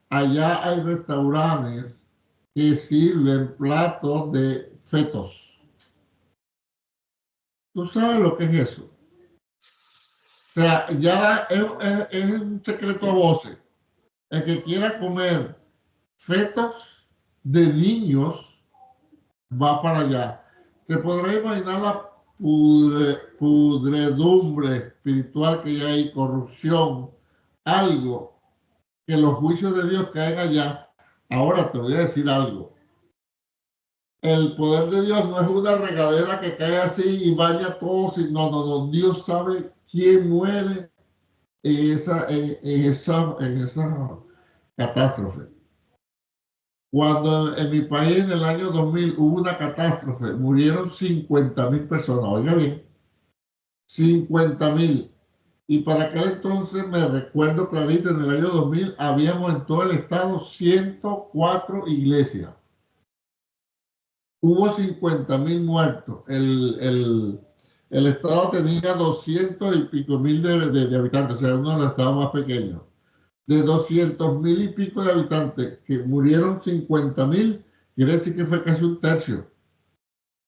allá hay restaurantes que sirven platos de fetos. ¿Tú sabes lo que es eso? O sea, ya es un secreto a voces. El que quiera comer fetos de niños va para allá. Te podrás imaginar la pudredumbre espiritual que hay, corrupción, algo que los juicios de Dios caen allá. Ahora te voy a decir algo. El poder de Dios no es una regadera que cae así y baña a todos. No. Dios sabe quién muere en esa catástrofe. Cuando en mi país en el año 2000 hubo una catástrofe, murieron 50.000 personas, oiga bien, 50.000. Y para aquel entonces me recuerdo clarito, en el año 2000 habíamos en todo el estado 104 iglesias. Hubo 50.000 muertos. El estado tenía 200 y pico mil de habitantes, o sea, uno de los estados más pequeños. De 200.000 y pico de habitantes, que murieron 50.000, quiere decir que fue casi un tercio.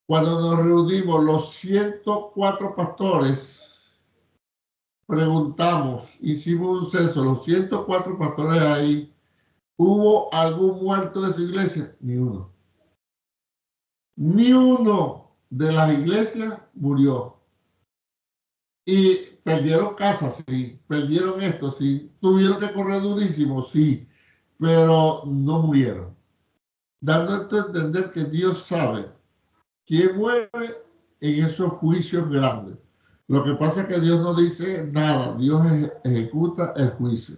Cuando nos reunimos los 104 pastores, preguntamos, hicimos un censo, los 104 pastores ahí, ¿hubo algún muerto de su iglesia? Ni uno. Ni uno de las iglesias murió. Y perdieron casas, sí, perdieron esto, sí, tuvieron que correr durísimo, sí, pero no murieron. Dando esto a entender que Dios sabe quién muere en esos juicios grandes. Lo que pasa es que Dios no dice nada, Dios ejecuta el juicio.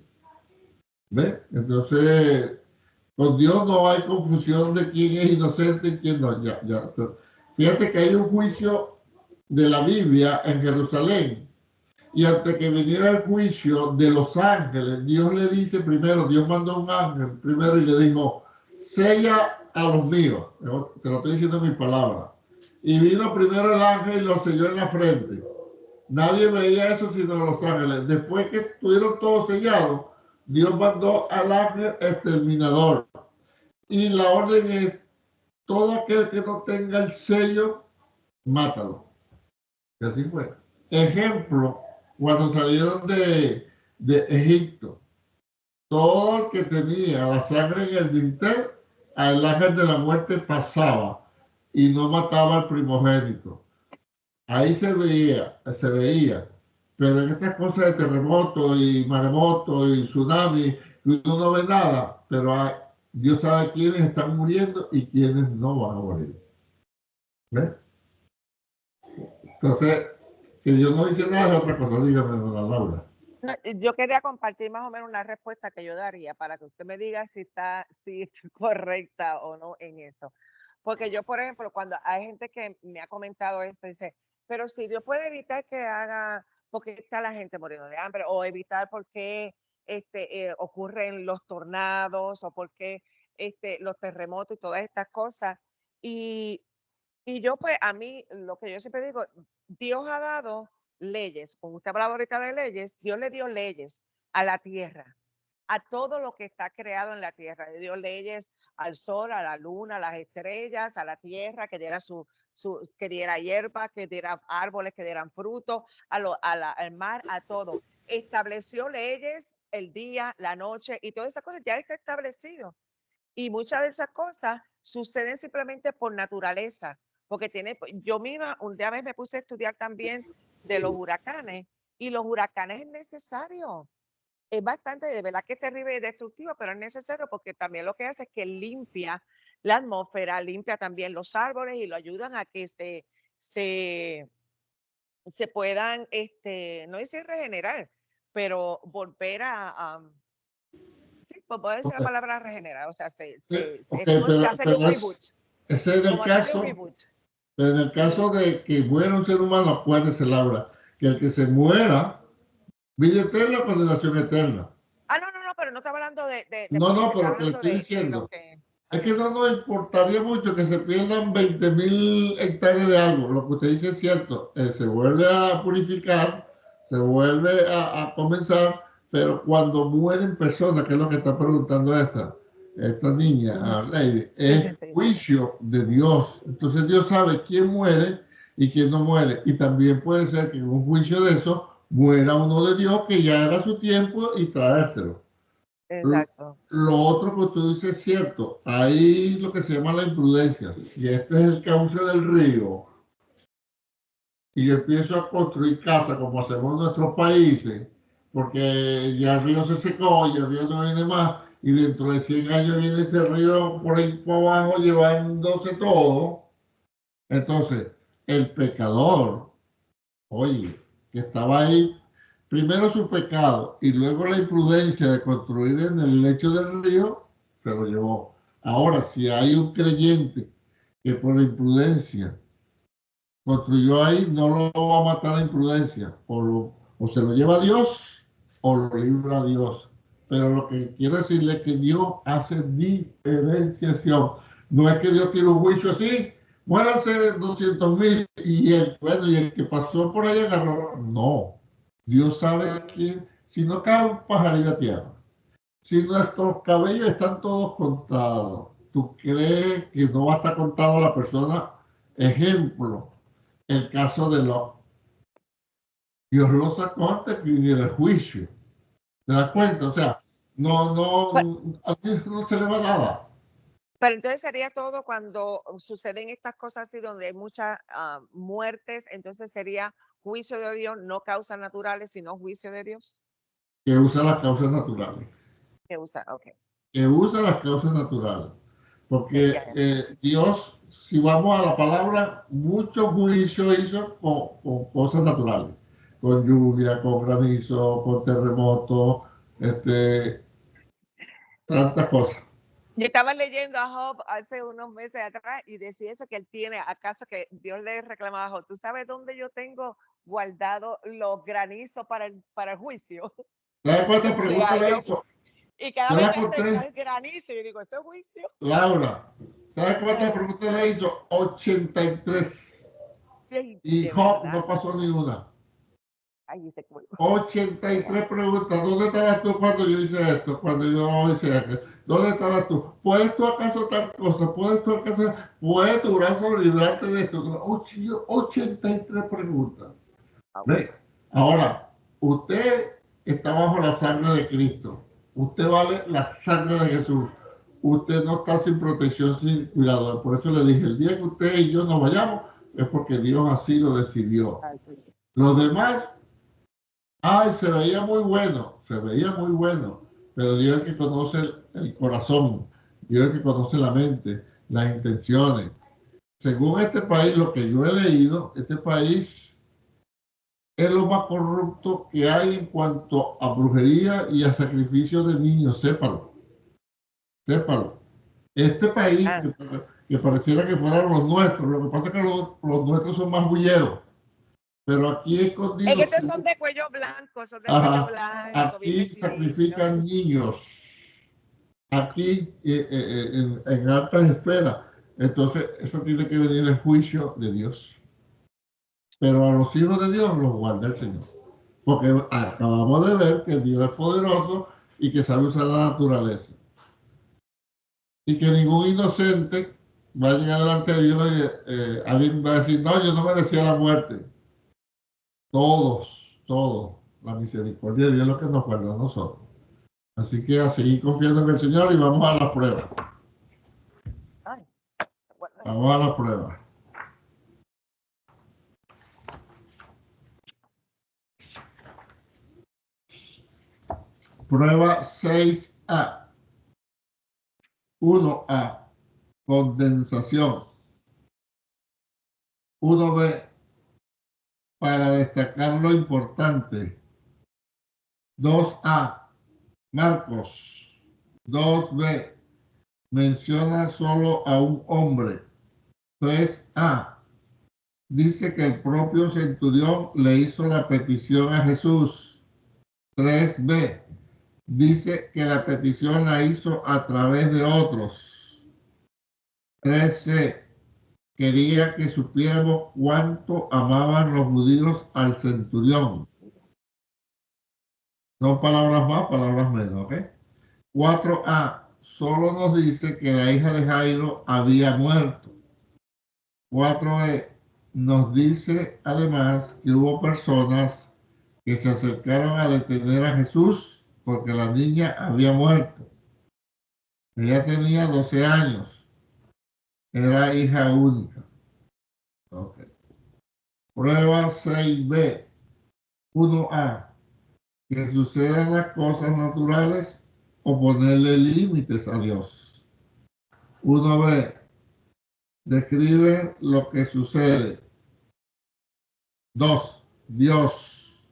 ¿Ves? Entonces, con Dios no hay confusión de quién es inocente y quién no. Ya. Fíjate que hay un juicio de la Biblia en Jerusalén. Y antes que viniera el juicio de los ángeles, Dios le dice primero, Dios mandó un ángel primero y le dijo, sella a los míos. Te lo estoy diciendo en mis palabras. Y vino primero el ángel y lo selló en la frente. Nadie veía eso sino los ángeles. Después que estuvieron todos sellados, Dios mandó al ángel exterminador. Y la orden es, todo aquel que no tenga el sello, mátalo. Y así fue. Ejemplo, cuando salieron de Egipto, todo el que tenía la sangre en el dintel, al ángel de la muerte pasaba y no mataba al primogénito. Ahí se veía, pero en estas cosas de terremoto y maremoto y tsunami, uno no ve nada, pero Dios sabe quiénes están muriendo y quiénes no van a morir. ¿Ves? Entonces, que Dios no dice nada es otra cosa, dígame, doña Laura. No, yo quería compartir más o menos una respuesta que yo daría para que usted me diga si estoy correcta o no en esto. Porque yo, por ejemplo, cuando hay gente que me ha comentado esto, dice, pero si Dios puede evitar que haga, porque está la gente muriendo de hambre, o evitar por qué ocurren los tornados, o por qué los terremotos y todas estas cosas. Y yo, pues, a mí, lo que yo siempre digo, Dios ha dado leyes, como usted hablaba ahorita de leyes, Dios le dio leyes a la tierra, a todo lo que está creado en la tierra. Le dio leyes al sol, a la luna, a las estrellas, a la tierra, que diera que diera hierba, que diera árboles, que dieran frutos, al mar, a todo. Estableció leyes el día, la noche y todas esas cosas ya está establecido. Y muchas de esas cosas suceden simplemente por naturaleza, porque yo misma un día me puse a estudiar también de los huracanes, y los huracanes es necesario. Es bastante, de verdad que es terrible y destructivo, pero es necesario porque también lo que hace es que limpia la atmósfera, limpia también los árboles y lo ayudan a que se puedan, no decir regenerar, pero volver sí, pues puede decir la palabra regenerar, o sea, es como hacerle un reboot. Ese es el caso. Pero en el caso de que muera un ser humano, acuérdese, Laura, que el que se muera, vida eterna o condenación eterna. No, pero no estaba hablando de no, pero te estoy diciendo. Es que no nos importaría mucho que se pierdan 20.000 hectáreas de algo. Lo que usted dice es cierto. Se vuelve a purificar, se vuelve a comenzar, pero cuando mueren personas, que es lo que está preguntando esta niña, Lady, es juicio de Dios. Entonces Dios sabe quién muere y quién no muere. Y también puede ser que en un juicio de eso muera uno de Dios que ya era su tiempo y traérselo. Exacto. Lo otro que tú dices es cierto. Hay lo que se llama la imprudencia. Si este es el cauce del río y yo empiezo a construir casas como hacemos en nuestros países, porque ya el río se secó y el río no viene más, y dentro de 100 años viene ese río por ahí por abajo llevándose todo. Entonces, el pecador, oye, que estaba ahí primero su pecado y luego la imprudencia de construir en el lecho del río, se lo llevó. Ahora, si hay un creyente que por la imprudencia construyó ahí, no lo va a matar la imprudencia. O se lo lleva a Dios o lo libra a Dios. Pero lo que quiero decirle es que Dios hace diferenciación. No es que Dios tiene un juicio así, muéranse 200,000 y el que pasó por ahí agarró. No. Dios sabe quién, si no cae un pajarillo a tierra, si nuestros cabellos están todos contados, ¿tú crees que no va a estar contado la persona? Ejemplo, el caso de Lot. Dios lo sacó antes que viniera el juicio. ¿Te das cuenta? O sea, a Dios no se le va nada. Pero entonces sería todo cuando suceden estas cosas así donde hay muchas muertes, entonces sería juicio de Dios, no causas naturales, sino juicio de Dios. Que usa las causas naturales. Que usa, ok. Que usa las causas naturales. Porque Dios, si vamos a la palabra, mucho juicio hizo con cosas naturales. Con lluvia, con granizo, con terremoto, tantas cosas. Yo estaba leyendo a Job hace unos meses atrás y decía eso, que él tiene, acaso que Dios le reclamaba a Job, ¿tú sabes dónde yo tengo guardado los granizos para el juicio? ¿Sabes cuántas preguntas le hizo? Y cada vez que hace el granizo, yo digo, ¿eso es juicio? Laura, ¿sabes cuántas preguntas le hizo? 83. Y Job no pasó ni una. Ay, ese culo. 83 preguntas. ¿Dónde estabas tú cuando yo hice esto? Cuando yo hice aquello. ¿Dónde estabas tú? ¿Puedes tú acaso tal cosa? ¿Puedes tú acaso? ¿Puede tu brazo librarte de esto? 83 preguntas. ¿Ve? Ahora, usted está bajo la sangre de Cristo. Usted vale la sangre de Jesús. Usted no está sin protección, sin cuidado. Por eso le dije, el día que usted y yo nos vayamos, es porque Dios así lo decidió. Los demás, se veía muy bueno, pero Dios es el que conoce el corazón, Dios es el que conoce la mente, las intenciones. Según este país, lo que yo he leído, este país es lo más corrupto que hay en cuanto a brujería y a sacrificio de niños, sépalo. Este país, que pareciera que fueran los nuestros, lo que pasa es que los nuestros son más bulleros. Pero aquí escondidos. Es que estos son de cuello blanco, cuello blanco. Aquí sacrifican niños. Aquí en altas esferas. Entonces, eso tiene que venir el juicio de Dios. Pero a los hijos de Dios los guarda el Señor. Porque acabamos de ver que Dios es poderoso y que sabe usar la naturaleza. Y que ningún inocente va a llegar delante de Dios y alguien va a decir, no, yo no merecía la muerte. Todos, la misericordia de Dios es lo que nos guarda a nosotros. Así que a seguir confiando en el Señor y vamos a la prueba. Vamos a la prueba. Prueba 6A. 1A. Condensación. 1B. Para destacar lo importante. 2A. Marcos. 2B. Menciona solo a un hombre. 3A. Dice que el propio centurión le hizo la petición a Jesús. 3B. Dice que la petición la hizo a través de otros. 3C. Quería que supiéramos cuánto amaban los judíos al centurión. No palabras más, palabras menos, ¿ok? 4A. Solo nos dice que la hija de Jairo había muerto. 4E. Nos dice además que hubo personas que se acercaron a detener a Jesús porque la niña había muerto. Ella tenía 12 años. Era hija única. Okay. Prueba 6B. 1A. Que sucedan las cosas naturales o ponerle límites a Dios. 1B. Describe lo que sucede. 2. Dios.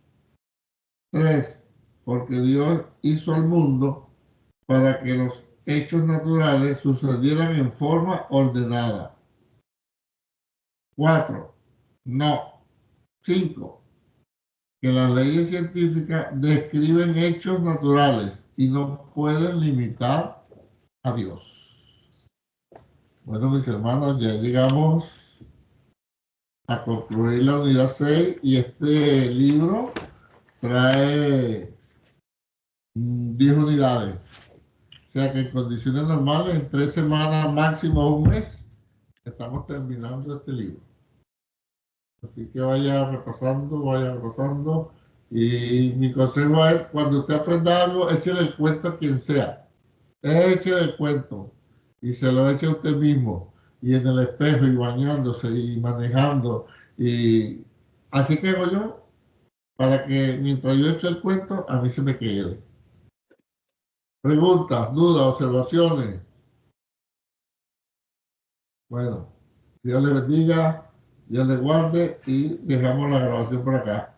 3, porque Dios hizo al mundo para que los hechos naturales sucedieran en forma ordenada. 4, no. 5, que las leyes científicas describen hechos naturales y no pueden limitar a Dios. Bueno, mis hermanos, ya llegamos a concluir la unidad 6 y este libro trae 10 unidades. O sea que en condiciones normales, en 3 semanas, máximo un mes, estamos terminando este libro. Así que vaya repasando. Y mi consejo es, cuando usted aprenda algo, échele el cuento a quien sea. Échele el cuento y se lo eche a usted mismo. Y en el espejo, y bañándose, y manejando. Y así que hago yo, para que mientras yo eche el cuento, a mí se me quede. Preguntas, dudas, observaciones. Bueno, Dios les bendiga, Dios les guarde y dejamos la grabación por acá.